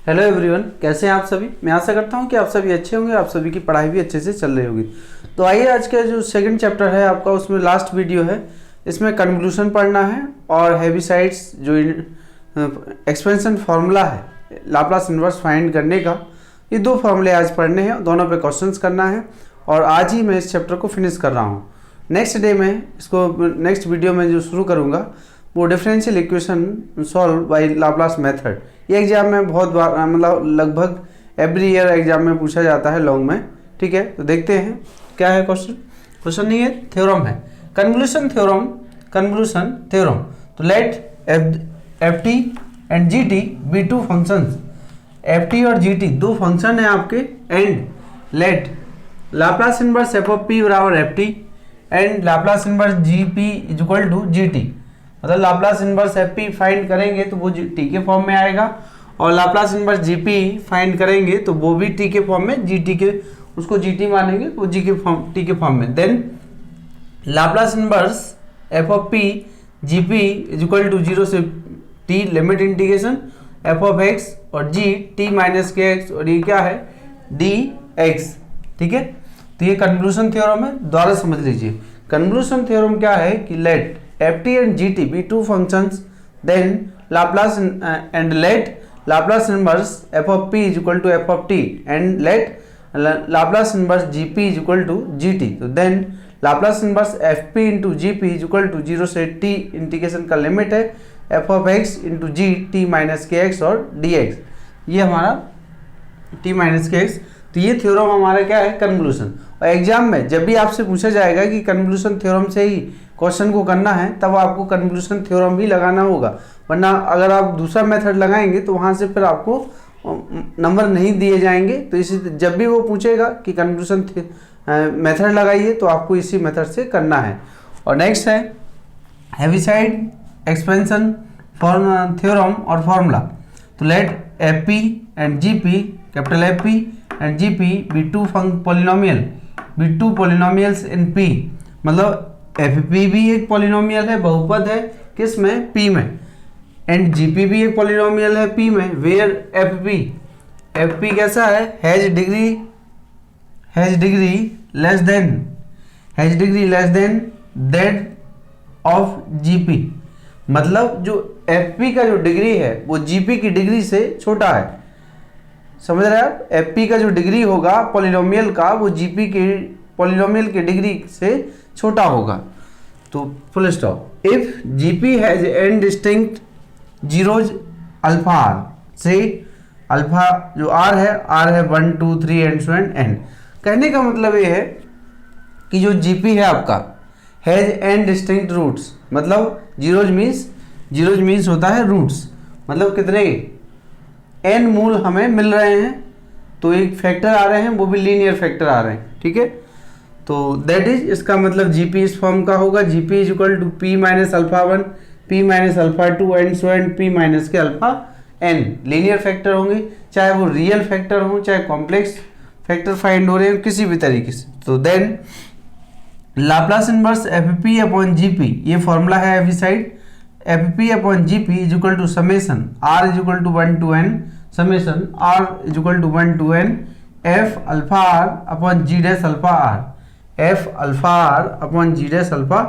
Hello everyone, कैसे हैं आप सभी। मैं आशा करता हूं कि आप सभी अच्छे होंगे, आप सभी की पढ़ाई भी अच्छे से चल रही होगी। तो आइए, आज का जो सेकंड चैप्टर है आपका, उसमें लास्ट वीडियो है, इसमें कन्क्लूशन पढ़ना है और हेविसाइड्स जो एक्सपेंशन फार्मूला है लाप्लास इन्वर्स फाइंड करने का, ये दो फार्मूले आज पढ़ने हैं, दोनों पे क्वेश्चंस करना है और आज ही मैं इस चैप्टर को फिनिश कर रहा हूँ। नेक्स्ट डे में इसको, नेक्स्ट वीडियो में जो शुरू करूँगा वो differential equation solve by Laplace method. ये एग्जाम में बहुत बार, मतलब लगभग एवरी ईयर एग्जाम में पूछा जाता है लॉन्ग में। ठीक है, तो देखते हैं क्या है क्वेश्चन। क्वेश्चन नहीं है, थ्योरम है, कन्वोल्यूशन थ्योरम। कन्वोल्यूशन थ्योरम, तो let F T and G T be two functions. F T और जी टी दो फंक्शन है आपके, and let Laplace inverse F of P बराबर F T and Laplace inverse G P is equal to G T. मतलब Laplace inverse F P find करेंगे तो वो T के फॉर्म में आएगा, और Laplace inverse G P find करेंगे तो वो भी टी के फॉर्म में, जी टी के, उसको जी टी मानेंगे तो वो जी के फॉर्म, टी के फॉर्म में। Then Laplace inverse F of P G P is equal to 0 से T limit integration F of X और जी टी माइनस के एक्स, और ये क्या है डी एक्स। ठीक है, तो ये कन्वोल्यूशन थ्योरम है, दोबारा समझ लीजिए। कन्वोल्यूशन थ्योरम क्या है कि let F T and G T be two functions, then Laplace and let Laplace inverse F of P is equal to F of T and let Laplace inverse G P is equal to G T. तो then Laplace inverse F P into G P is equal to 0 से T integration का limit है F of X into G T minus के x और D x, ये हमारा T minus के x. तो ये थ्योरम हमारा क्या है, कन्वोल्यूशन। और एग्जाम में जब भी आपसे पूछा जाएगा कि कन्वोल्यूशन थ्योरम से ही क्वेश्चन को करना है, तब आपको कन्वोल्यूशन थ्योरम भी लगाना होगा, वरना अगर आप दूसरा मेथड लगाएंगे तो वहाँ से फिर आपको नंबर नहीं दिए जाएंगे। तो इसी, जब भी वो पूछेगा कि कन्वोल्यूशन मेथड लगाइए तो आपको इसी मेथड से करना है। और नेक्स्ट है हेविसाइड एक्सपेंशन थ्योरम और फॉर्मूला। तो let F P and ji P, capital F P and ji P be two polynomial, be two polynomials in P. मतलब एफ पी भी एक पॉलिनोमियल है, बहुपद है, किस में, पी में, एंड जी पी भी एक पॉलिनोमियल है पी में, वेयर एफ पी कैसा है, has degree less than that of G P. मतलब जो एफ पी का जो डिग्री है वो जी पी की डिग्री से छोटा है। समझ रहे हैं आप, एफ पी का जो डिग्री होगा पॉलिनोमियल का, वो जी पी के पॉलिनोमियल की डिग्री से छोटा होगा। तो full stop. If G P has N distinct zeros alpha R, say alpha जो आर है 1 2 3 एंड सो एन। कहने का मतलब ये है कि जो जी पी है आपका हैज एन डिस्टिंक्ट रूट्स, मतलब जीरोज मीन्स होता है रूट्स, मतलब कितने एन मूल हमें मिल रहे हैं, तो एक फैक्टर आ रहे हैं, वो भी लीनियर फैक्टर आ रहे हैं। ठीक है, तो दैट इज, इसका मतलब जीपी इस फॉर्म का होगा, GP is equal to P minus alpha 1 P minus alpha 2 and so and P minus के अल्फा एन। लीनियर फैक्टर होंगे, चाहे वो रियल फैक्टर हो, चाहे कॉम्प्लेक्स फैक्टर फाइंड हो रहे हो किसी भी तरीके से। तो then Laplace inverse F p upon जी पी, ये फॉर्मूला है Heaviside, f p upon G P is equal to summation r is equal to 1 to n, summation r is equal to 1 to n f alpha r upon g dash alpha r, f alpha r upon g dash alpha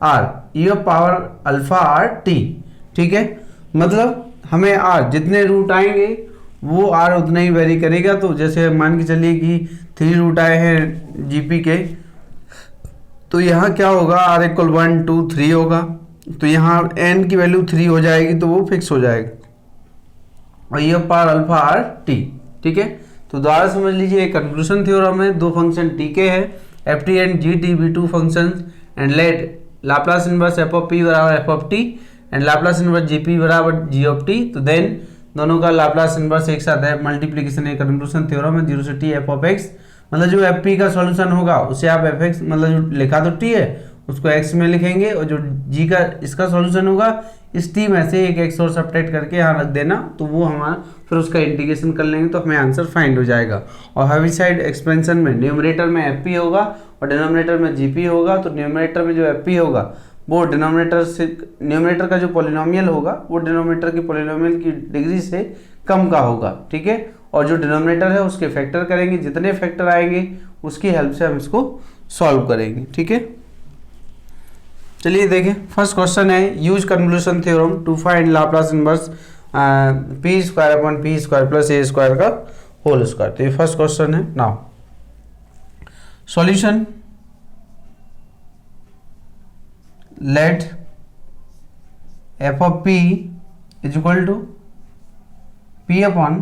r, ये power alpha r t. ठीक है, मतलब हमें are जितने root आएंगे वो are उतना ही very करेगा। तो जैसे मान के चलिए कि 3 रूट आए हैं जीपी के, तो यहाँ क्या होगा, आर इक्वल 1 2 3 होगा, तो यहाँ n की वैल्यू 3 हो जाएगी, तो वो फिक्स हो जाएगा, और ये पावर अल्फा आर टी। ठीक है, तो दोबारा समझ लीजिए, एक कन्क्लूशन थ्योरम है, दो फंक्शन टी के है, F T and G T be two function, and let Laplace inverse F of P बराबर F of T and Laplace inverse G P बराबर जी ऑफ टी। तो देन दोनों का Laplace inverse एक साथ है, मल्टीप्लीकेशन है, कन्क्लूशन थ्योरम है, 0 से टी एफ ऑफ एक्स। मतलब जो एफ पी का सॉल्यूशन होगा उसे आप एफ एक्स, मतलब जो लिखा तो टी है उसको x में लिखेंगे, और जो g का इसका सॉल्यूशन होगा इस t में से एक x और सब्ट्रैक्ट करके यहाँ रख देना, तो वो हमारा फिर उसका इंटीग्रेशन कर लेंगे तो हमें आंसर फाइंड हो जाएगा। और हेविसाइड एक्सपेंशन में न्यूमरेटर में fp होगा और डिनोमिनेटर में gp होगा। तो न्यूमरेटर में जो fp होगा वो डिनोमिनेटर का जो पॉलिनोमियल होगा वो डिनोमिनेटर की पॉलिनोमियल की डिग्री से कम का होगा, ठीक है। और जो डिनोमिनेटर है उसके फैक्टर करेंगे, जितने फैक्टर आएंगे उसकी हेल्प से हम इसको सॉल्व करेंगे, ठीक है। चलिए देखें, फर्स्ट क्वेश्चन है use convolution theorem to find Laplace inverse p square upon P square plus A square का होल स्क्वायर। तो ये फर्स्ट क्वेश्चन है। Now solution, let F of P is equal to P upon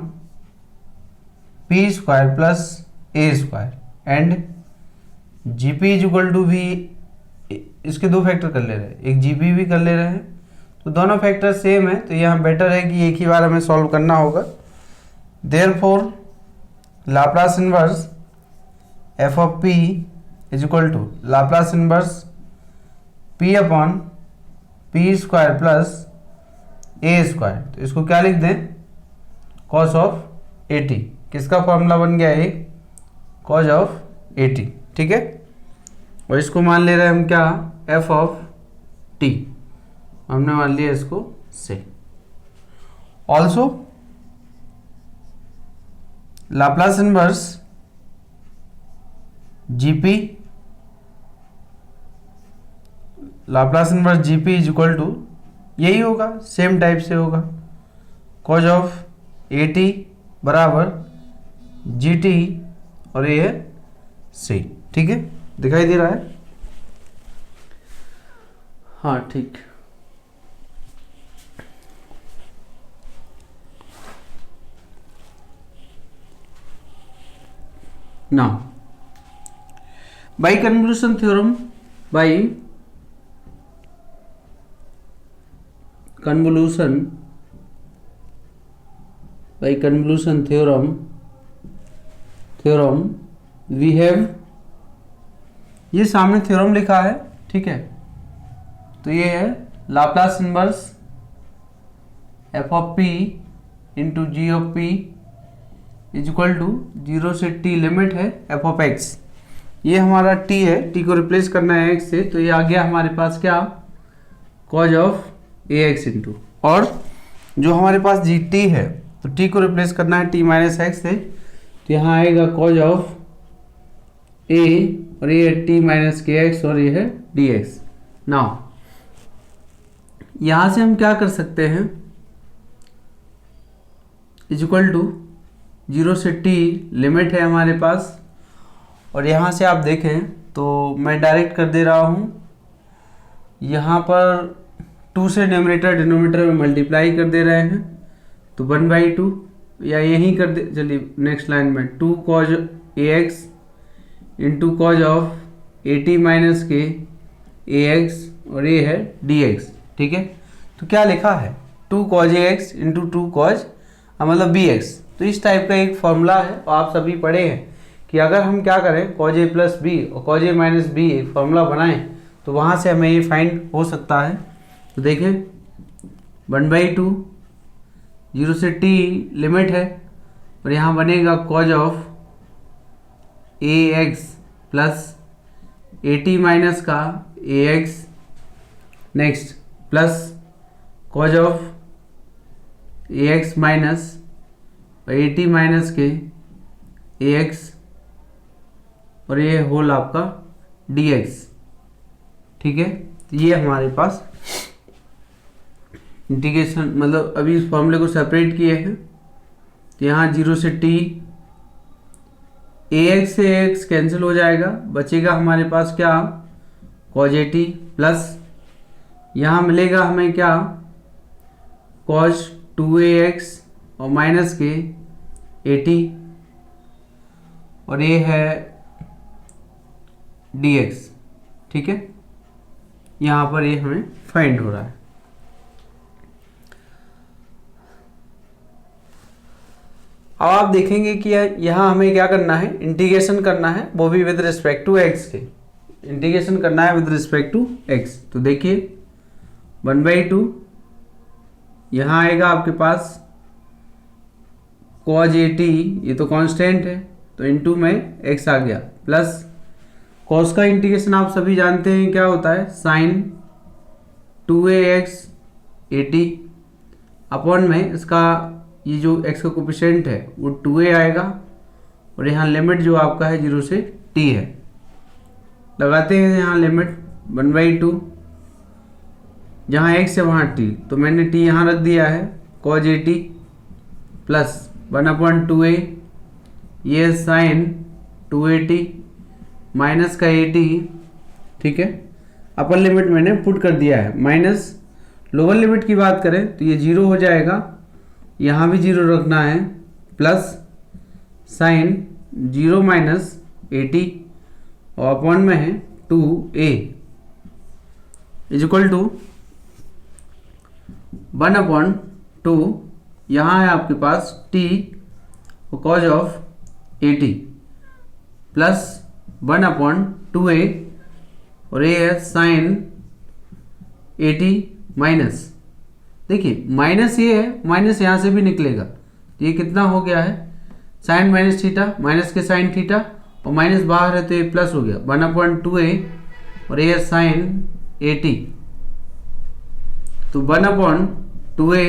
P square plus A square and G P is equal to भी, इसके दो factor कर ले रहे हैं, एक जी पी भी कर ले रहे हैं, तो दोनों फैक्टर सेम है, तो यहाँ बेटर है कि एक ही बार हमें सॉल्व करना होगा। Therefore Laplace inverse F of P is equal to Laplace inverse P upon P square plus A square. तो इसको क्या लिख दें, कॉस ऑफ ए टी। किसका फॉर्मूला बन गया ये, कॉस ऑफ ए टी, ठीक है। और इसको मान ले रहे हैं हम क्या, एफ ऑफ टी, हमने मान लिया इसको से। Also Laplace inverse g p, Laplace inverse g p is equal to, यही होगा, सेम टाइप से होगा, कॉज ऑफ ए टी बराबर जी टी और ये है सी, ठीक है। दिखाई दे रहा है, हाँ ठीक। Now by convolution theorem, by convolution theorem we have, ये सामने थ्योरम लिखा है, ठीक है। तो ये है Laplace inverse F of P into g of P is equal to 0 से t लिमिट है एफ ऑफ एक्स। ये हमारा t है, t को रिप्लेस करना है x से, तो ये आ गया हमारे पास क्या, cause of A x into, और जो हमारे पास जी टी है तो t को रिप्लेस करना है t माइनस एक्स से, तो यहाँ आएगा कॉज ऑफ a और ये t माइनस के एक्स और ये है डी एक्स। नाउ यहाँ से हम क्या कर सकते हैं, इज इक्वल टू 0 से t लिमिट है हमारे पास, और यहाँ से आप देखें तो मैं डायरेक्ट कर दे रहा हूँ, यहाँ पर 2 से न्यूमरेटर डिनोमिनेटर में मल्टीप्लाई कर दे रहे हैं, तो 1/2, या यही कर दे, चलिए नेक्स्ट लाइन में 2 cause A x into cos of a T minus के ए एक्स और ये है डी एक्स, ठीक है। तो क्या लिखा है, 2 कॉज ए एक्स इंटू 2 कॉज मतलब बी एक्स। तो इस टाइप का एक फॉर्मूला है, और आप सभी पढ़े हैं कि अगर हम क्या करें, कॉज ए प्लस बी और कॉज ए माइनस बी एक फॉर्मूला बनाएं, तो वहाँ से हमें ये फाइंड हो सकता है। तो देखें 1/2, 0 से t लिमिट है, और यहाँ बनेगा cos of A X plus A T minus का A X, next plus cos of A X minus A T minus के ए एक्स और ये होल आपका डी एक्स, ठीक है। तो ये हमारे पास इंटीग्रेशन, मतलब अभी इस फॉर्मूले को सेपरेट किए हैं, तो यहाँ 0 से t, ए एक्स से एक्स कैंसिल हो जाएगा, बचेगा हमारे पास क्या, कॉज ए टी प्लस यहाँ मिलेगा हमें क्या, कॉज 2ax और माइनस के ए टी और ये है dx, ठीक है। यहाँ पर ये हमें फाइंड हो रहा है। अब आप देखेंगे कि यहाँ हमें क्या करना है, इंटीग्रेशन करना है, वो भी विद रिस्पेक्ट टू एक्स के, इंटीग्रेशन करना है विद रिस्पेक्ट टू एक्स। तो देखिए 1/2 यहाँ आएगा आपके पास कॉज ए टी, ये तो कांस्टेंट है, तो इनटू में एक्स आ गया, प्लस कॉस का इंटीग्रेशन आप सभी जानते हैं क्या होता है, साइन 2ax ए टी अपॉन में इसका ये जो x का कोफिशिएंट है वो 2a आएगा, और यहाँ लिमिट जो आपका है 0 से t है। लगाते हैं यहाँ लिमिट 1/2, जहाँ x है वहाँ t, तो मैंने t यहाँ रख दिया है cos 80 प्लस 1/2a, ये साइन 280 माइनस का 80, ठीक है। अपर लिमिट मैंने पुट कर दिया है, माइनस लोअर लिमिट की बात करें तो ये 0 हो जाएगा, यहाँ भी 0 रखना है, प्लस साइन 0 माइनस 80 और अपॉन में है 2a इज इक्वल टू 1/2, यहाँ है आपके पास t और कॉज ऑफ 80 प्लस 1/2a, और ये है साइन 80 माइनस, देखिए माइनस ये है, माइनस यहाँ से भी निकलेगा, तो ये कितना हो गया है साइन माइनस थीटा, माइनस के साइन थीटा, और माइनस बाहर है तो ये प्लस हो गया 1/2a, और ये साइन 80, तो 1/2a,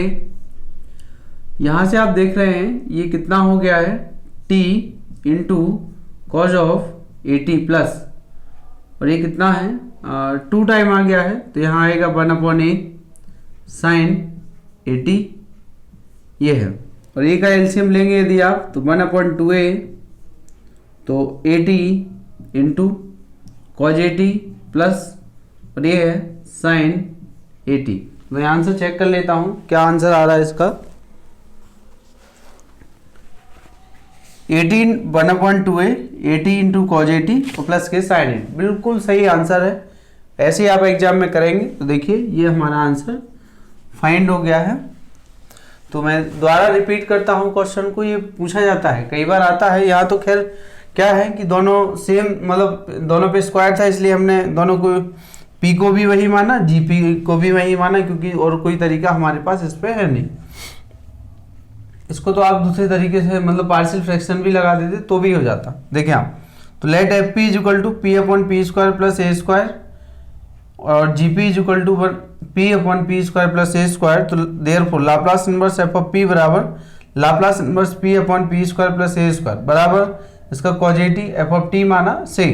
यहाँ से आप देख रहे हैं ये कितना हो गया है t into cos of 80 plus, और ये कितना है 2 टाइम आ गया है, तो यहाँ आएगा 1/a साइन 80, ये है। और ये का एलसीएम लेंगे यदि आप तो 1/2a, तो 80 इंटू कॉज 80 प्लस, और ये है साइन 80। मैं आंसर चेक कर लेता हूँ क्या आंसर आ रहा है इसका। 1/2a 80 इंटू कॉज 80 और प्लस के साइन 80, बिल्कुल सही आंसर है। ऐसे ही आप एग्जाम में करेंगे तो देखिए ये हमारा आंसर फाइंड हो गया है। तो मैं दोबारा रिपीट करता हूँ क्वेश्चन को, ये पूछा जाता है कई बार आता है, यहाँ तो खैर क्या है कि दोनों सेम, मतलब दोनों पे स्क्वायर था इसलिए हमने दोनों को p को भी वही माना, gp को भी वही माना, क्योंकि और कोई तरीका हमारे पास इस पे है नहीं। इसको तो आप दूसरे तरीके से मतलब पार्शियल फ्रैक्शन भी लगा देते तो भी हो जाता। देखिए आप, तो let F P is equal to P upon P square plus A square, और G P is equal to P upon P square plus A square, तो therefore Laplace inverse F of P बराबर Laplace inverse P upon P square plus ए square बराबर इसका cause 80 F of T माना सही,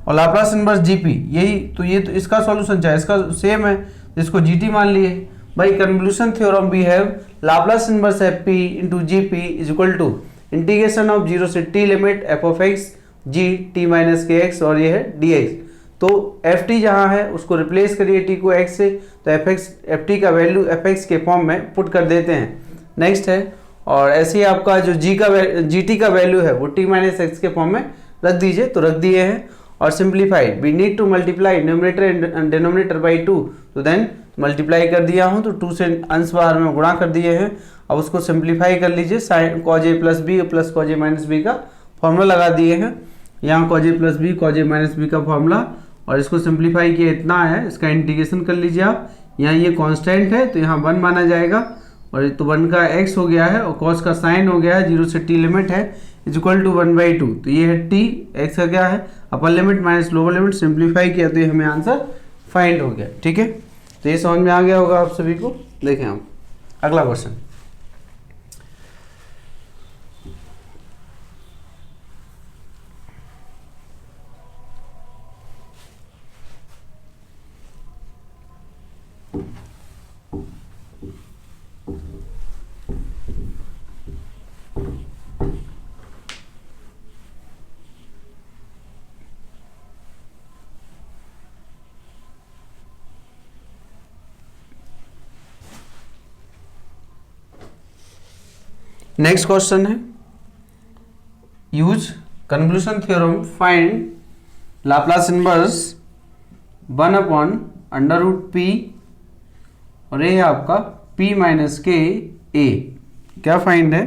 और Laplace inverse GP यही, तो ये तो इसका सॉल्यूशन चाहे इसका सेम है, जिसको जीटी मान लिए भाई। Convolution theorem we have Laplace inverse F P into G P is equal to integration of 0 से t limit f of x g T minus के एक्स, और ये है dx। तो एफ टी जहाँ है उसको रिप्लेस करिए t को x से, तो एफ टी का वैल्यू एफ एक्स के फॉर्म में पुट कर देते हैं। नेक्स्ट है, और ऐसे ही आपका जो जी टी का वैल्यू है वो t माइनस एक्स के फॉर्म में रख दीजिए, तो रख दिए हैं। और simplified we need to multiply numerator and denominator by 2, तो देन मल्टीप्लाई कर दिया हूँ, तो 2 से अंश बाहर में गुणा कर दिए हैं। अब उसको सिंप्लीफाई कर लीजिए, साइन कॉज ए प्लस बी प्लस कॉज ए माइनस बी का फॉर्मूला लगा दिए हैं। यहाँ cause A plus be cause A minus B का फॉर्मूला, और इसको सिंप्लीफाई किया इतना है, इसका इंटीग्रेशन कर लीजिए आप। यहाँ ये कांस्टेंट है तो यहाँ 1 माना जाएगा, और तो 1 का x हो गया है और cos का साइन हो गया है, 0 से t लिमिट है इज इक्वल टू 1/2, तो ये है t, x का क्या है upper limit minus lower limit, simplify किया तो ये हमें आंसर फाइंड हो गया। ठीक है, तो ये समझ में आ गया होगा आप सभी को। देखें हम अगला क्वेश्चन। नेक्स्ट क्वेश्चन है, use convolution theorem find Laplace inverse 1/√p, और ये है आपका p माइनस के a। क्या फाइंड है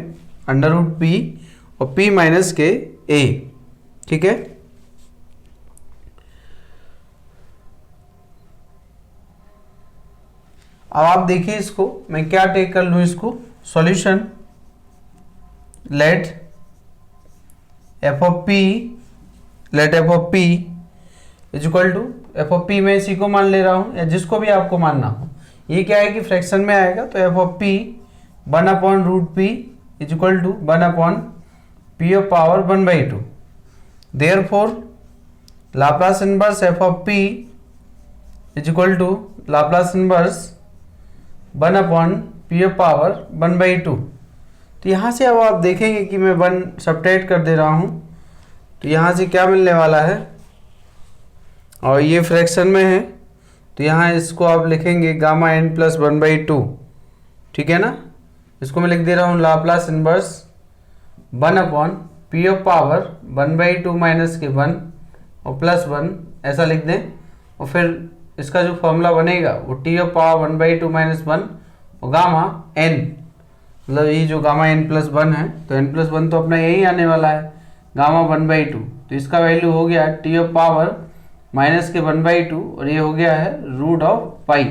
√p और p माइनस के a। ठीक है, अब आप देखिए इसको मैं क्या टेक कर लूँ, इसको solution let F of P is equal to F of p में इसी को मान ले रहा हूँ या जिसको भी आपको मानना हो। ये क्या है कि फ्रैक्शन में आएगा, तो f of p 1/√p is equal to 1 upon P of power 1/2। Therefore Laplace inverse F of P is equal to Laplace inverse 1 upon P of power 1/2। तो यहाँ से अब आप देखेंगे कि मैं 1 सब्ट्रैक्ट कर दे रहा हूँ, तो यहाँ से क्या मिलने वाला है, और ये फ्रैक्शन में है तो यहाँ इसको आप लिखेंगे गामा n प्लस 1/2, ठीक है ना। इसको मैं लिख दे रहा हूँ Laplace inverse 1 upon P of power 1/2 minus के 1 और प्लस 1 ऐसा लिख दें, और फिर इसका जो फॉर्मूला बनेगा वो टी ऑफ पावर 1/2 माइनस 1 और गामा n, मतलब ये जो गामा n प्लस 1 है तो n प्लस 1 तो अपना यही आने वाला है गामा 1/2, तो इसका वैल्यू हो गया टी ऑफ पावर माइनस के 1/2 और ये हो गया है रूट ऑफ पाई।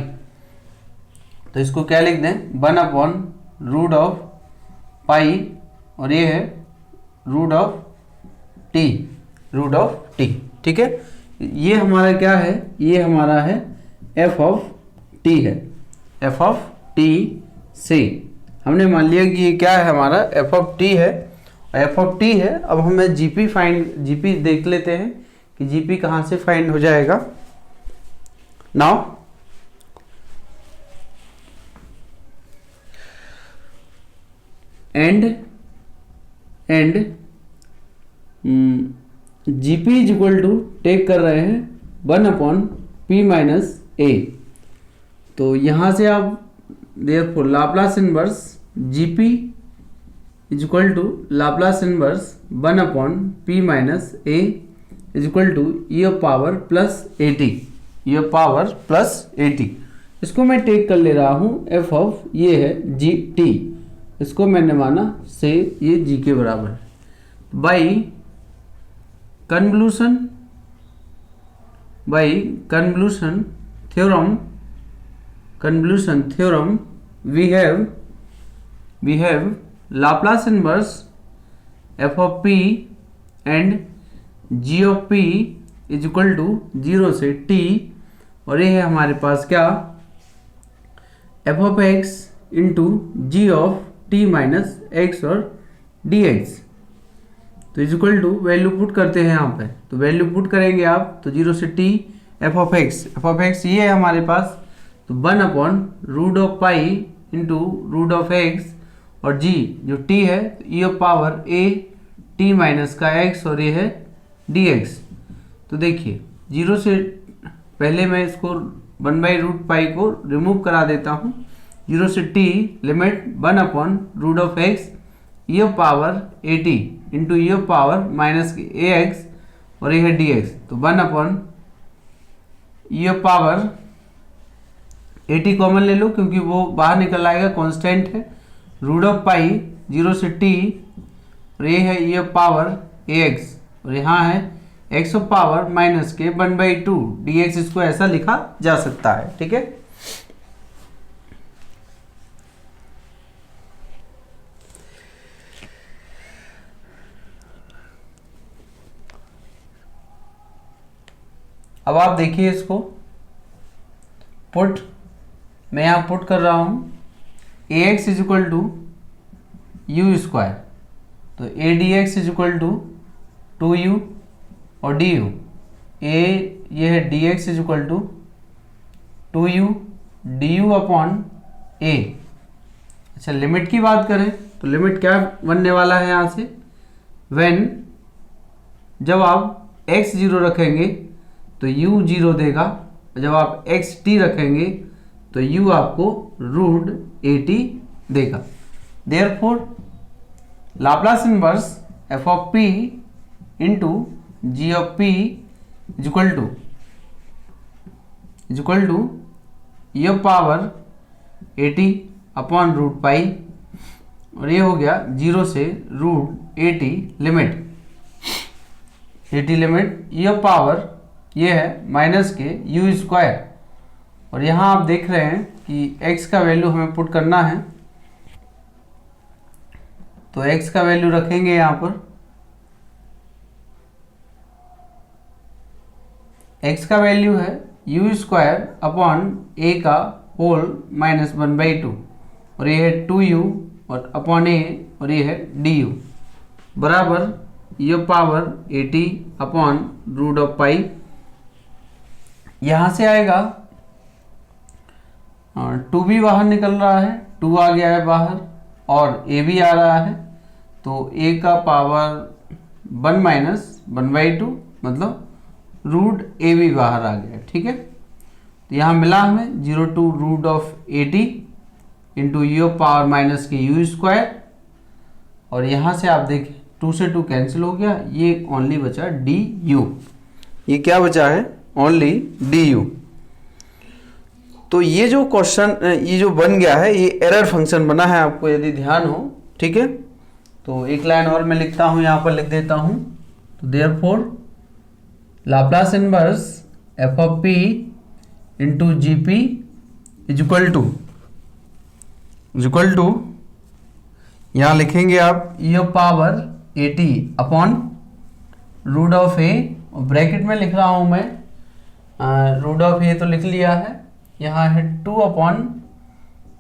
तो इसको क्या लिख दें 1 अपॉन रूट ऑफ पाई और ये है रूट ऑफ टी, ठीक है। ये हमारा क्या है, ये हमारा है एफ ऑफ टी है, एफ ऑफ टी से हमने मान लिया कि ये क्या है हमारा एफ ऑफ टी है, एफ ऑफ टी है। अब हमें जीपी देख लेते हैं कि जीपी कहाँ से फाइंड हो जाएगा। Now and g p is equal to take कर रहे हैं 1 अपॉन पी माइनस ए, तो यहाँ से आप therefore Laplace inverse g p is equal to Laplace inverse 1 upon P minus a is equal to e of power plus A t, e of power plus A t. इसको मैं take कर ले रहा हूँ एफ ऑफ ये है G T, इसको मैंने माना से ये जी के बराबर है। By convolution theorem we have Laplace inverse f of p and g of p is equal to 0 से t, और ये है हमारे पास क्या f of x into g of t minus x और dx, तो is equal to value put करते हैं यहाँ पे, तो वैल्यू पुट करेंगे आप तो 0 से t f of x ये है हमारे पास, तो 1 upon root of pi into root of x और g जो t है e of power a t minus का x और ये है dx। तो देखिए 0 से पहले मैं इसको 1/√पाई को रिमूव करा देता हूँ, 0 से t लिमिट 1 upon root of x e of power a t into e of power minus a x और ये है डी एक्स, तो 1 अपॉन e of power a t common ले लो क्योंकि वो बाहर निकल आएगा, कांस्टेंट है, रूट ऑफ पाई 0 से t और ये है ई ऑफ पावर ए एक्स और यहाँ है एक्स ऑफ पावर माइनस के 1/2 डी एक्स, इसको ऐसा लिखा जा सकता है, ठीक है। अब आप देखिए इसको पुट, मैं यहाँ पुट कर रहा हूँ A X is equal to U square, तो A D X is equal to 2u और डी यू, ये है D X is equal to 2u D U upon A. अच्छा लिमिट की बात करें तो लिमिट क्या बनने वाला है यहाँ से, व्हेन जब आप x 0 रखेंगे तो u 0 देगा, जब आप x t रखेंगे तो u आपको रूट ए टी देगा। Therefore Laplace inverse f of p into g of p is equal to e of power a t upon root pi और ये हो गया 0 से root a t limit e of power ये है minus के u square, और यहाँ आप देख रहे हैं कि x का वैल्यू हमें पुट करना है, तो x का वैल्यू रखेंगे यहाँ पर, x का वैल्यू है यू स्क्वायर अपॉन ए का होल माइनस 1/2 और ये है 2u और अपॉन ए और ये है डी यू बराबर ये पावर 80 अपॉन रूट ऑफ पाई। यहाँ से आएगा 2 भी बाहर निकल रहा है, 2 आ गया है बाहर और ए भी आ रहा है, तो ए का पावर 1 माइनस 1/2 मतलब रूट ए भी बाहर आ गया। ठीक है, तो यहाँ मिला हमें 0 to root of 80 into u power minus के यू स्क्वायर, और यहाँ से आप देखें 2 से 2 कैंसिल हो गया, ये ओनली बचा डी यू। ये क्या बचा है? Only D you. तो ये जो क्वेश्चन ये जो बन गया है ये एरर फंक्शन बना है, आपको यदि ध्यान हो। ठीक है, तो एक लाइन और मैं लिखता हूँ, यहाँ पर लिख देता हूँ। तो therefore Laplace inverse F of P into G P is equal to यहाँ लिखेंगे आप E of power 80 upon root of ए, और ब्रैकेट में लिख रहा हूँ मैं रूट ऑफ ए तो लिख लिया है, यहाँ है 2 अपॉन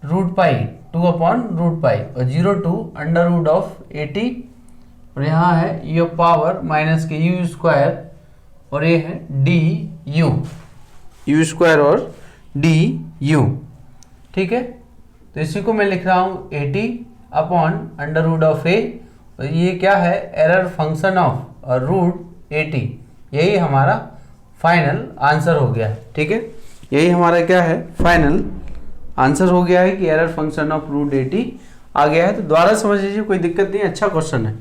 रूट पाई और 0 टू अंडर रूट ऑफ 80, और यहाँ है ई ऑफ पावर माइनस के यू स्क्वायर और ये है डी यू स्क्वायर और डी यू। ठीक है, तो इसी को मैं लिख रहा हूँ 80 अपॉन अंडर रूट ऑफ ए, और ये क्या है? Error function of root 80। यही हमारा फाइनल आंसर हो गया है। ठीक है, यही हमारा क्या है? फाइनल आंसर हो गया है कि एरर फंक्शन ऑफ रूट 80 आ गया है। तो दोबारा समझ लीजिए, कोई दिक्कत नहीं, अच्छा क्वेश्चन है।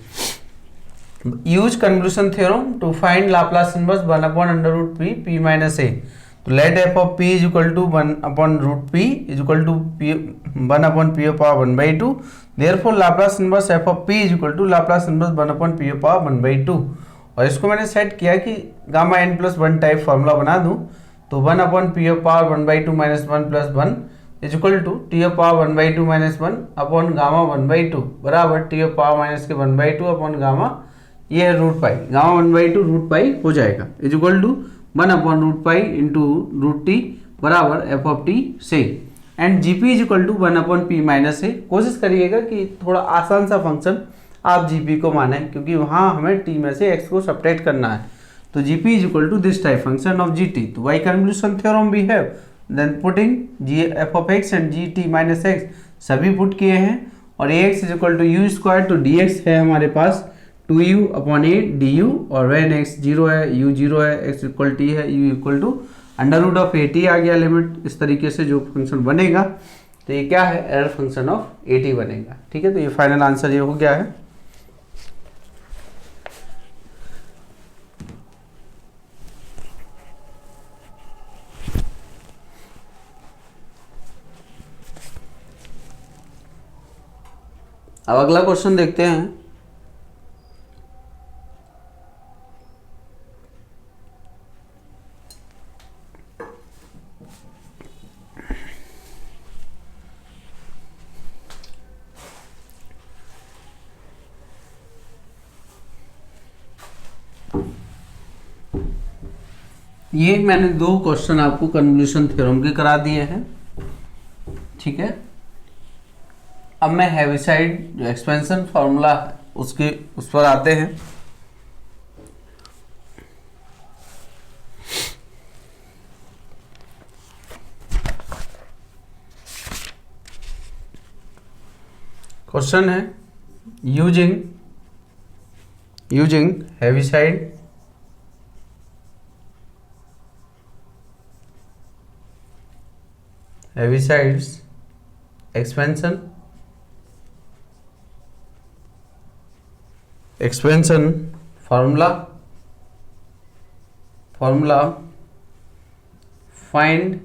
Use convolution theorem to find Laplace inverse 1 upon under root P P minus A. तो let F of P is equal to 1 upon root P is equal to 1 upon P of power 1/2। Therefore Laplace inverse F of P is equal to Laplace inverse 1 upon P of power 1/2। और इसको मैंने set किया कि gamma n plus 1 type formula बना दूं, तो 1 upon P of power 1/2 minus 1 plus 1 is equal to t of power 1/2 minus 1 upon gamma 1/2 बराबर T of power minus के 1/2 अपॉन गामा, ये है root pi, gamma 1/2 root pi हो जाएगा is equal to 1 upon root pi into root T बराबर F of T से, and G P is equal to 1 upon P minus A. कोशिश करिएगा कि थोड़ा आसान सा फंक्शन आप जी पी को माने, क्योंकि वहाँ हमें टी में से एक्स को सब्ट्रैक्ट करना है। तो G P is equal to this type function of G T. तो वाई कन्वोल्यूशन थ्योरम भी है, then putting G F of X and G T minus X सभी पुट किए हैं, और A X is equal to U square, तो D X है हमारे पास 2u upon A D U, और वेन एक्स 0 है यू 0 है एक्स इक्वल टी है U equal to under root of 80 आ गया लिमिट। इस तरीके से जो फंक्शन बनेगा तो ये क्या है? एरर फंक्शन ऑफ 80 बनेगा। ठीक है, तो ये फाइनल आंसर ये हो गया है। अब अगला क्वेश्चन देखते हैं। ये मैंने 2 क्वेश्चन आपको कन्वोल्यूशन थ्योरम के करा दिए हैं। ठीक है, अब मैं हैविसाइड जो एक्सपेंशन फार्मूला उसके उस पर आते हैं। क्वेश्चन है using Heaviside Heaviside's expansion formula find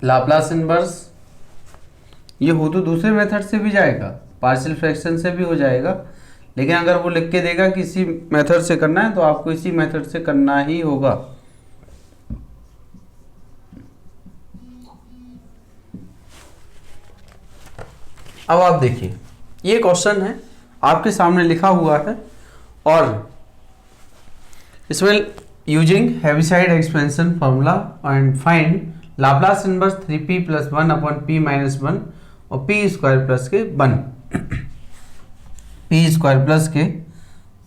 Laplace inverse. ये हो तो दूसरे मेथड से भी जाएगा, पार्शियल फ्रैक्शन से भी हो जाएगा, लेकिन अगर वो लिख के देगा कि इसी मेथड से करना है तो आपको इसी मेथड से करना ही होगा। अब आप देखिए, ये क्वेश्चन है आपके सामने लिखा हुआ है, और इसमें using Heaviside expansion formula and find Laplace inverse 3p + 1 अपॉन p - 1 और पी स्क्वायर प्लस के 1, पी स्क्वायर प्लस के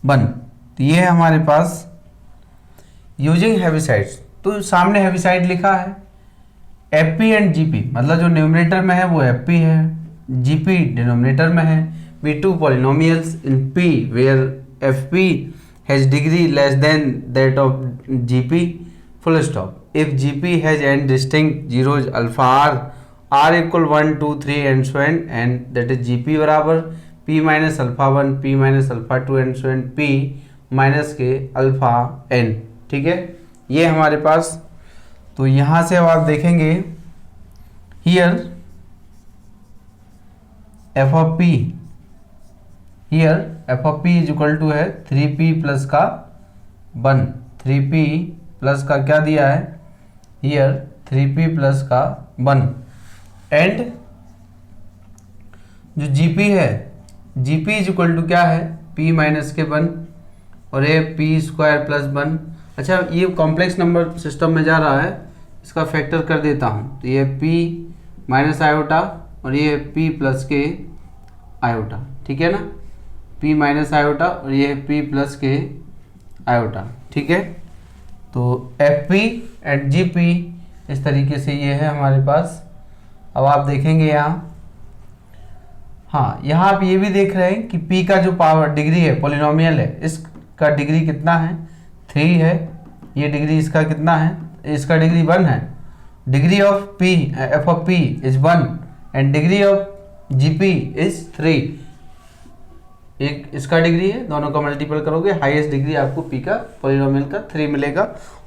1। तो ये है हमारे पास यूजिंग हेविसाइड्स। तो सामने हेविसाइड लिखा है, F P and G P, मतलब जो न्यूमरेटर में है वो एफ पी है, जी पी डिनोमिनेटर में है। We two polynomials in P where F P has degree less than that of G P, full stop. If G P has N distinct zeros alpha are equal 1 2 3 and so and that is G P बराबर P minus alpha 1 P minus alpha 2 and so and P minus के alpha N. ठीक है, ये हमारे पास। तो यहाँ से अब आप देखेंगे here f of p, here f of P is equal to है 3p प्लस का 1, 3p प्लस का क्या दिया है हियर 3p प्लस का 1 एंड जो gp है gp इज इक्वल टू क्या है p माइनस के 1 और ये p स्क्वायर प्लस 1। अच्छा, ये कॉम्प्लेक्स नंबर सिस्टम में जा रहा है, इसका फैक्टर कर देता हूँ। तो ये p माइनस आयोटा और ये p प्लस के आयोटा, ठीक है ना, p माइनस आयोटा और ये p प्लस के आयोटा। ठीक है, तो F P and G P इस तरीके से ये है हमारे पास। अब आप देखेंगे यहाँ, हाँ यहाँ आप ये भी देख रहे हैं कि p का जो पावर डिग्री है पॉलिनोमियल है, इसका डिग्री कितना है 3 है, ये डिग्री इसका कितना है, इसका डिग्री 1 है। Degree of p F of p is 1 and degree of G P is 3। एक इसका डिग्री है, दोनों का मल्टीपल करोगे हाईएस्ट डिग्री आपको p का पॉलिनोमियल का 3 मिलेगा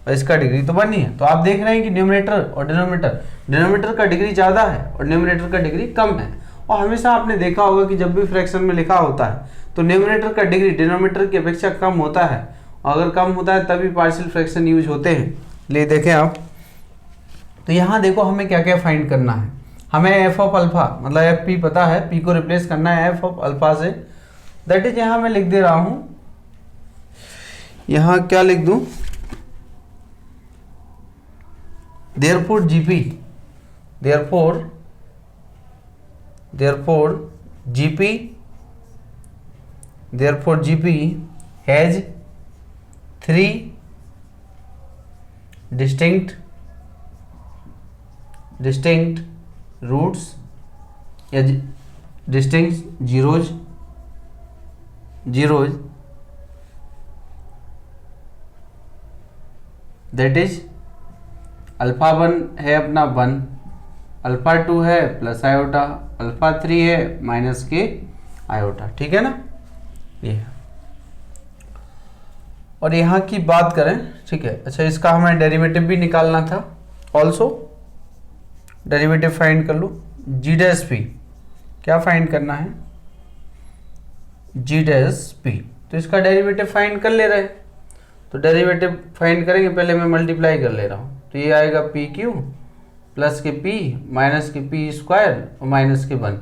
और इसका डिग्री तो 1 ही है। तो आप देख रहे हैं कि न्यूमरेटर और डिनोमिनेटर का डिग्री ज़्यादा है और न्यूमरेटर का डिग्री कम है। और हमेशा आपने देखा होगा कि जब भी फ्रैक्शन में लिखा होता है तो न्यूमरेटर का डिग्री डिनोमिनेटर की अपेक्षा कम होता है, और अगर कम होता है तभी पार्शियल फ्रैक्शन यूज होते हैं। ले देखें आप, तो यहाँ देखो हमें क्या क्या फाइंड करना है। हमें एफ ऑफ अल्फा मतलब एफ पी पता है, पी को रिप्लेस करना है एफ ऑफ अल्फा से। दैट इज यहाँ मैं लिख दे रहा हूं, यहाँ क्या लिख दूं, therefore GP, therefore GP has 3 distinct roots या distinct zeros that is alpha 1 है अपना 1, अल्फा 2 है प्लस आयोटा, अल्फा 3 है माइनस के आयोटा। ठीक है ना, ये और यहाँ की बात करें, ठीक है। अच्छा, इसका हमें डेरिवेटिव भी निकालना था, ऑल्सो डेरिवेटिव फाइंड कर लो। जी डैश पी क्या फाइंड करना है, जी डैश पी, तो इसका डेरिवेटिव फाइंड कर ले रहे हैं। तो डेरिवेटिव फाइंड करेंगे, पहले मैं मल्टीप्लाई कर ले रहा हूँ। तो ये आएगा पी क्यू प्लस के पी माइनस के पी स्क्वायर और माइनस के 1।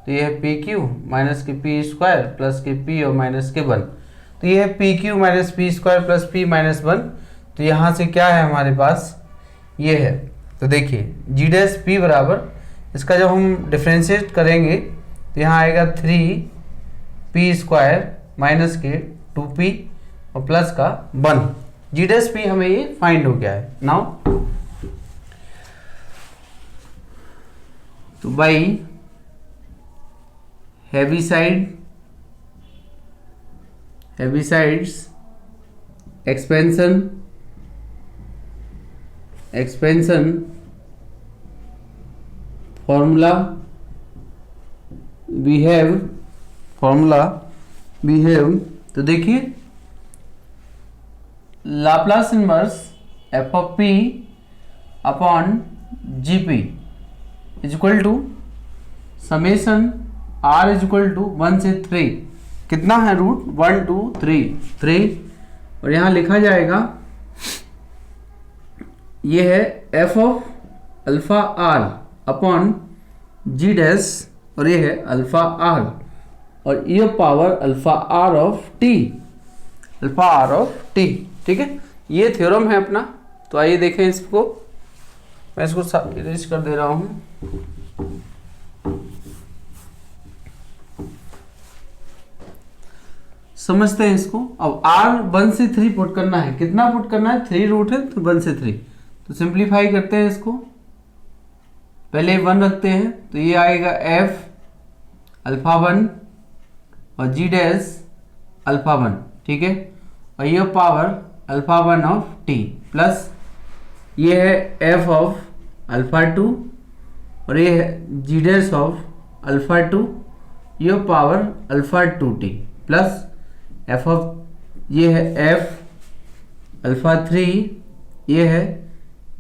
तो ये है पी क्यू माइनस के पी स्क्वायर प्लस के पी और माइनस के 1। तो ये है P Q minus P square plus P minus 1। तो यहाँ से क्या है हमारे पास, ये है। तो देखिए जी डैश पी बराबर, इसका जब हम डिफ्रेंशिएट करेंगे तो यहाँ आएगा 3p स्क्वायर माइनस के 2p और प्लस का 1। जी डैश पी हमें ये फाइंड हो गया है नाउ। तो by Heaviside's expansion formula we have, तो देखिए Laplace inverse F of P upon G P is equal to summation R is equal to 1 से 3, कितना है रूट 1 2 3 और यहाँ लिखा जाएगा ये है F of alpha r upon g dash और ये है अल्फा आर और ये power alpha r of t, ठीक है। ये थ्योरम है अपना। तो आइए देखें इसको, मैं इसको इरेज कर दे रहा हूँ। समझते हैं इसको। अब r 1 से 3 पुट करना है, कितना पुट करना है, 3 रूट है तो 1 से 3, तो सिंप्लीफाई करते हैं इसको, पहले 1 रखते हैं तो ये आएगा f अल्फा 1 और g डैश अल्फा 1, ठीक है, और ये power alpha 1 of t plus ये है f ऑफ अल्फा 2 और ये है g डैश ऑफ अल्फा 2, ये power alpha 2t plus f of ये है f अल्फा 3, ये है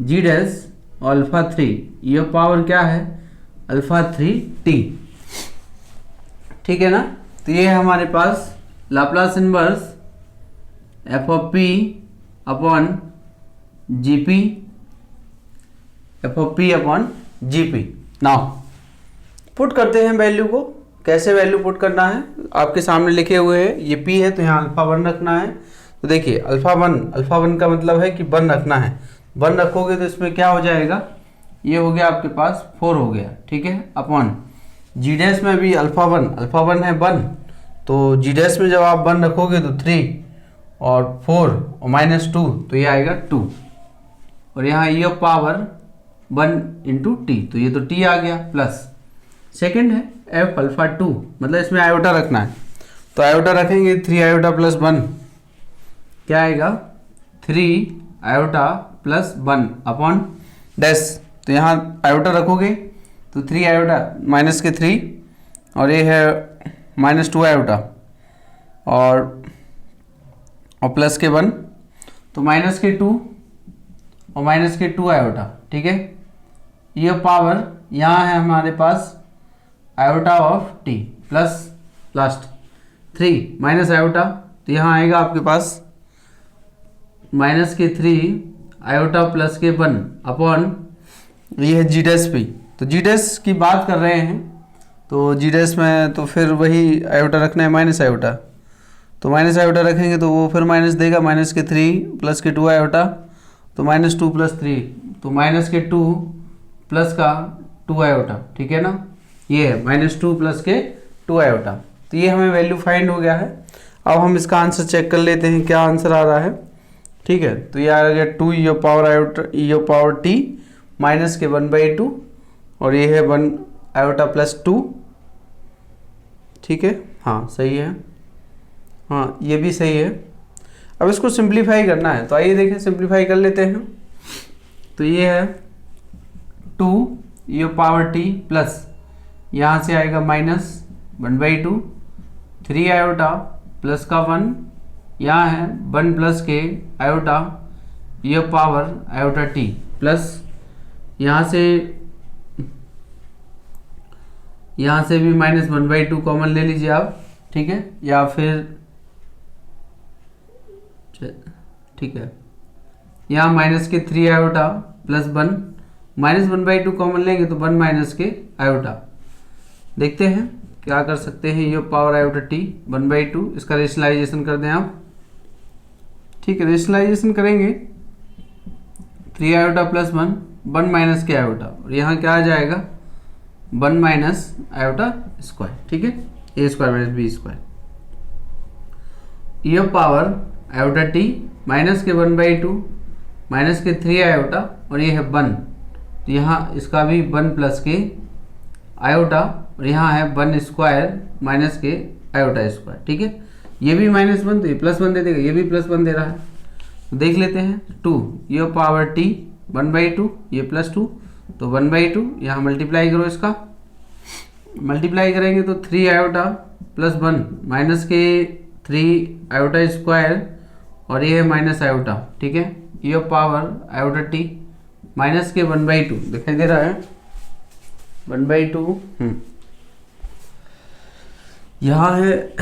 g डैश और अल्फा 3, ये पावर क्या है अल्फा 3t, ठीक है ना। तो ये है हमारे पास Laplace inverse f of p upon gp, F of P upon ji P. Now put करते हैं वैल्यू को, कैसे वैल्यू पुट करना है आपके सामने लिखे हुए हैं, ये p है तो यहाँ अल्फा 1 रखना है, तो देखिए अल्फा 1 का मतलब है कि 1 रखना है, 1 रखोगे तो इसमें क्या हो जाएगा, ये हो गया आपके पास 4 हो गया, ठीक है, अपॉन जी डैश में भी अल्फा 1 है 1, तो जी डैश में जब आप 1 रखोगे तो 3 और 4 और माइनस 2 तो ये आएगा 2, और यहाँ ये पावर 1 इंटू टी, तो ये तो t आ गया, प्लस सेकंड है f अल्फा 2, मतलब इसमें आयोटा रखना है, तो आयोटा रखेंगे 3 आयोटा प्लस 1, क्या आएगा 3 आयोटा प्लस 1 अपॉन डैश, तो यहाँ आयोटा रखोगे तो 3 आयोटा माइनस के 3 और ये है माइनस 2 आयोटा और प्लस के 1, तो माइनस के 2 और माइनस के 2 आयोटा, ठीक है, ये पावर यहाँ है हमारे पास iota of T plus last 3 minus iota, तो यहाँ आएगा आपके पास माइनस के 3 आयोटा प्लस के 1 अपॉन ये है जी डैश पी, तो जी डैश की बात कर रहे हैं तो जी डैश में तो फिर वही आयोटा रखना है माइनस आयोटा, तो माइनस आयोटा रखेंगे तो वो फिर माइनस देगा, माइनस के 3 प्लस के 2 आयोटा, तो माइनस 2 प्लस 3, तो माइनस के 2 प्लस का 2 आयोटा, ठीक है ना, ये है माइनस 2 प्लस के 2 आयोटा, तो ये हमें वैल्यू फाइंड हो गया है। अब हम इसका आंसर चेक कर लेते हैं क्या आंसर आ रहा है, ठीक है, तो ये आ गया 2 ई पावर आयोटा ई पावर टी माइनस के 1/2 और ये है 1 आयोटा प्लस 2, ठीक है, हाँ सही है, हाँ ये भी सही है। अब इसको सिंप्लीफाई करना है, तो आइए देखें सिंप्लीफाई कर लेते हैं, तो ये है 2 ये पावर टी प्लस यहाँ से आएगा माइनस 1/2, 3 आयोटा प्लस का 1, यहाँ है 1 प्लस के आयोटा ये पावर आयोटा टी प्लस यहाँ से भी माइनस 1/2 कॉमन ले लीजिए आप, ठीक है, या फिर ठीक है, यहाँ माइनस के 3 आयोटा प्लस 1 माइनस 1/2 कॉमन लेंगे तो 1 माइनस के आयोटा, देखते हैं क्या कर सकते हैं, ये पावर आयोटा टी 1/2, इसका रेशनलाइजेशन कर दें आप, ठीक है, रेशनलाइजेशन करेंगे 3 आयोटा प्लस 1 माइनस के आयोटा, और यहाँ क्या आ जाएगा 1 माइनस आयोटा स्क्वायर, ठीक है, ए स्क्वायर माइनस बी स्क्वायर, ये पावर आयोटा टी माइनस के 1/2 माइनस के 3 आयोटा और ये है 1, तो यहाँ इसका भी 1 प्लस के आयोटा और यहाँ है 1 स्क्वायर माइनस के आयोटा स्क्वायर, ठीक है, ये भी -1 तो ये +1 दे देगा, ये भी +1 दे रहा है, तो देख लेते हैं 2 ये पावर टी 1/2 ये +2 तो 1/2, यहाँ मल्टीप्लाई करो, इसका मल्टीप्लाई करेंगे तो 3 आयोटा प्लस 1 माइनस के 3 आयोटा स्क्वायर और ये है माइनस आयोटा, ठीक है, ये पावर आयोटा टी माइनस के 1/2 दिखाई दे रहा है 1/2, यहाँ है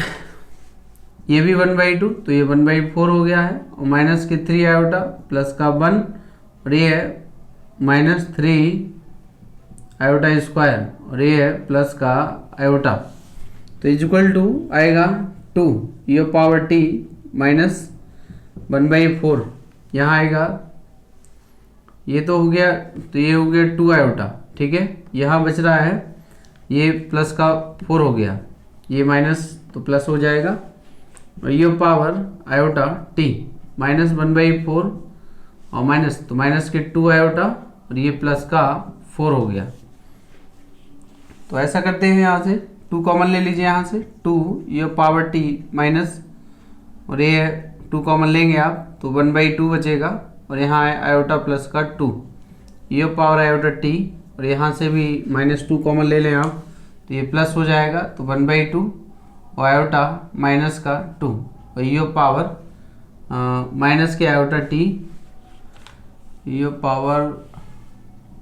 ये भी 1/2 तो ये 1/4 हो गया है, और माइनस के 3 आयोटा प्लस का 1 और ये है माइनस 3 आयोटा स्क्वायर और ये है प्लस का आयोटा, तो इक्वल टू आएगा 2 ये पावर टी माइनस 1/4, यहाँ आएगा ये तो हो गया, तो ये हो गया 2 आयोटा, ठीक है, यहाँ बच रहा है ये प्लस का 4 हो गया, ये माइनस तो प्लस हो जाएगा, ये पावर आयोटा टी माइनस 1/4 और माइनस, तो माइनस के 2 आयोटा और ये प्लस का 4 हो गया। तो ऐसा करते हैं, यहाँ से 2 कॉमन ले लीजिए, यहाँ से 2 ये पावर टी माइनस और ये 2 कॉमन लेंगे आप तो 1/2 बचेगा और यहाँ है आयोटा प्लस का 2 ये पावर आयोटा टी और यहाँ से भी -2 कॉमन ले लें आप तो ये प्लस हो जाएगा तो 1/2 और आयोटा माइनस का 2 और ये पावर माइनस के आयोटा टी, ये पावर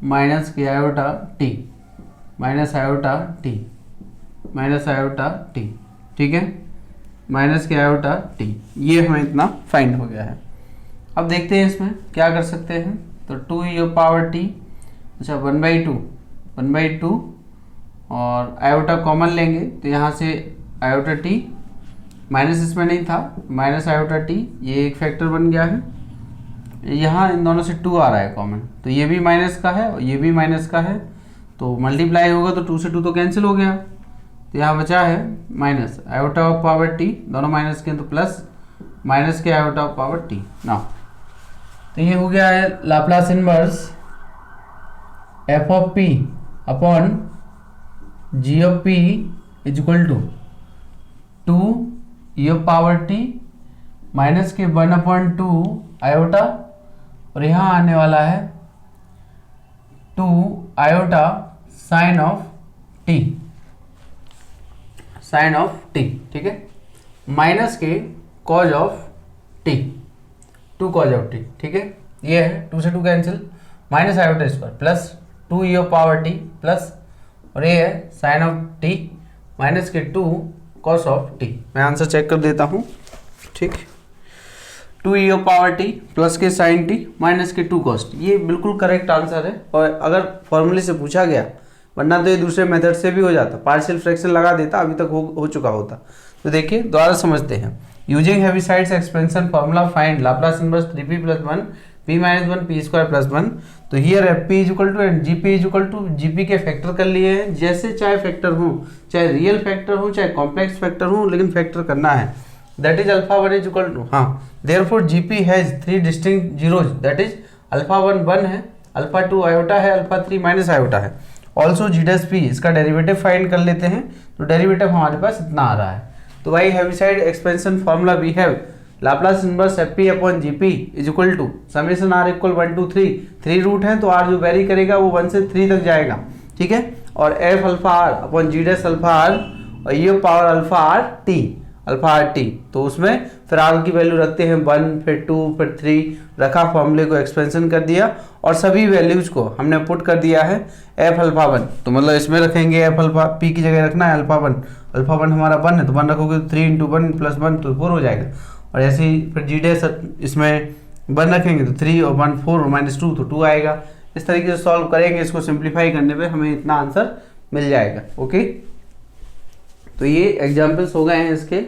माइनस के iota T minus iota T minus iota T, ठीक है, माइनस के आयोटा टी, ये हमें इतना फाइंड हो गया है। अब देखते हैं इसमें क्या कर सकते हैं। तो 2 ये पावर टी, अच्छा 1/2 और आयोटा कॉमन लेंगे तो यहाँ से आयोटा टी माइनस इसमें नहीं था, माइनस आयोटा टी, ये एक फैक्टर बन गया है। यहाँ इन दोनों से 2 आ रहा है कॉमन तो ये भी माइनस का है और ये भी माइनस का है तो मल्टीप्लाई होगा तो 2 से 2 तो कैंसिल हो गया तो यहाँ बचा है minus iota of power t, दोनों माइनस के तो प्लस माइनस के आयोटा ऑफ पावर टी ना। तो ये हो गया है Laplace inverse F of P upon g of P is equal to 2 e of power t minus के 1/2 आयोटा और यहाँ आने वाला है 2 iota sine of t, sine of t, ठीक है, माइनस के cos of t, 2 cos of t, ठीक है, ये है 2 से 2 cancel, minus iota square plus 2 e of power T plus और ये है साइन ऑफ टी माइनस के 2 कॉस ऑफ टी। मैं आंसर चेक कर देता हूँ, ठीक, 2 e of power T plus के साइन टी माइनस के 2 कॉस टी, ये बिल्कुल करेक्ट आंसर है। और अगर फॉर्मूले से पूछा गया, वरना तो ये दूसरे मेथड से भी हो जाता, पार्शियल फ्रैक्शन लगा देता, अभी तक हो चुका होता। तो देखिए दोबारा समझते हैं। Using Heaviside's expansion formula find Laplace inverse 3p + 1 p - 1 p² + 1। तो here fp = and gp = gp के फैक्टर कर लिए हैं, जैसे चाहे फैक्टर हो, चाहे रियल फैक्टर हो चाहे कॉम्प्लेक्स फैक्टर हो, लेकिन फैक्टर करना है। दैट इज α1 = हाँ, therefore gp has 3 distinct zeros, that is α1 1 है, α2 आयोटा है, α3 माइनस आयोटा है। ऑल्सो g'(p), इसका डेरिवेटिव फाइंड कर लेते हैं। तो डेरिवेटिव हमारे पास इतना आ रहा है। तो भाई Heaviside expansion formula we have Laplace inverse fp upon gp is equal to summation r = 1 to 3, 3 root हैं तो r जो वेरी करेगा वो 1 से 3 तक जाएगा, ठीक है, और f alpha r upon g' alpha r और ये पावर अल्फा r t, तो उसमें फिर r की वैल्यू रखते हैं 1 फिर 2 फिर 3, रखा, फॉर्मूले को एक्सपेंशन कर दिया और सभी वैल्यूज को हमने पुट कर दिया है f अल्फा 1, तो मतलब इसमें रखेंगे f अल्फा, p की जगह रखना है अल्फा 1 हमारा 1 है तो 1 रखोगे तो 3 × 1 + 1 तो 4 हो जाएगा। और ऐसे ही फिर g' इसमें 1 रखेंगे तो 3 और 1 4 और -2 तो 2 आएगा। इस तरीके से सॉल्व करेंगे, इसको सिंप्लीफाई करने पे हमें इतना आंसर मिल जाएगा। ओके, तो ये एग्जाम्पल्स हो गए हैं इसके।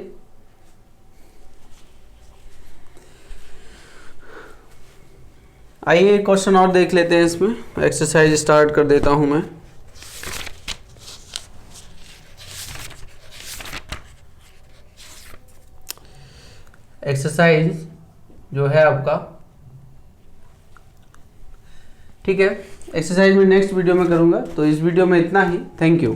आइए क्वेश्चन और देख लेते हैं, इसमें एक्सरसाइज स्टार्ट कर देता हूं मैं। एक्सरसाइज जो है आपका, ठीक है, एक्सरसाइज में नेक्स्ट वीडियो में करूंगा। तो इस वीडियो में इतना ही, थैंक यू।